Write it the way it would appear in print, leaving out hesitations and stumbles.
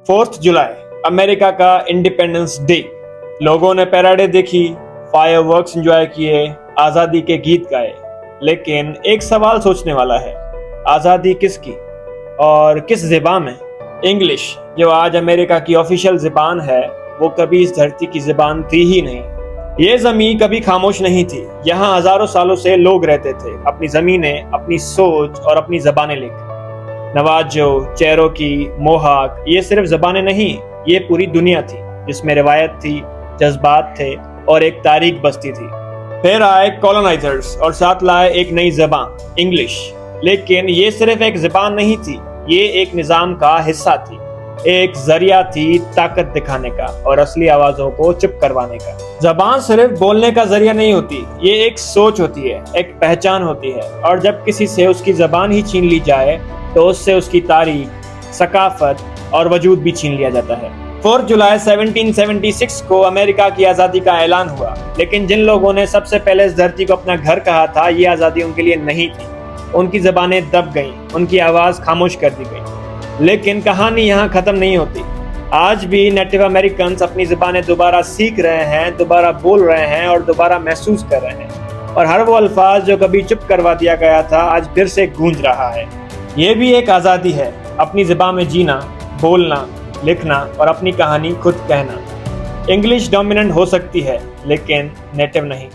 4 जुलाई America का independence day. लोगों ने पैराडे देखी, फायरवर्क्स एंजॉय किए, आजादी के गीत गाए। लेकिन एक सवाल सोचने वाला है, आजादी किसकी और किस ज़बान में? इंग्लिश, जो आज अमेरिका की ऑफिशियल ज़बान है, वो कभी इस धरती की ज़बान थी ही नहीं। ये ज़मीन कभी खामोश नहीं थी। यहाँ हजारों सालों से लोग रहते थे, अपनी ज़मीनें, अपनी सोच और अपनी ज़बानें लेकर। नवाजो, चेरोकी, मोहाक, ये सिर्फ ज़बानें नहीं, ये पूरी दुनिया थी जिसमें रिवायत थी, जज्बात थे और एक तारीख बसती थी। फिर आए कॉलोनाइजर्स और साथ लाए एक नई ज़बान, इंग्लिश। लेकिन ये सिर्फ एक ज़बान नहीं थी, ये एक निज़ाम का हिस्सा थी, एक जरिया थी ताकत दिखाने का और असली आवाजों को चुप करवाने का। ज़बान सिर्फ बोलने का जरिया नहीं होती, ये एक सोच होती है, एक पहचान होती है। और जब किसी से उसकी ज़बान ही छीन ली जाए तो उससे उसकी तारीख, सकाफत और वजूद भी छीन लिया जाता है। 4 जुलाई 1776 को अमेरिका की आज़ादी का ऐलान हुआ, लेकिन जिन लोगों ने सबसे पहले इस धरती को अपना घर कहा था, ये आज़ादी उनके लिए नहीं थी। उनकी ज़बानें दब गईं, उनकी आवाज़ खामोश कर दी गई। लेकिन कहानी यहाँ ख़त्म नहीं होती। आज भी नेटिव अमेरिकन अपनी ज़बानें दोबारा सीख रहे हैं, दोबारा बोल रहे हैं और दोबारा महसूस कर रहे हैं। और हर वो अल्फाज जो कभी चुप करवा दिया गया था, आज फिर से गूंज रहा है। ये भी एक आज़ादी है, अपनी ज़बान में जीना, बोलना, लिखना और अपनी कहानी खुद कहना। इंग्लिश डोमिनेंट हो सकती है, लेकिन नेटिव नहीं।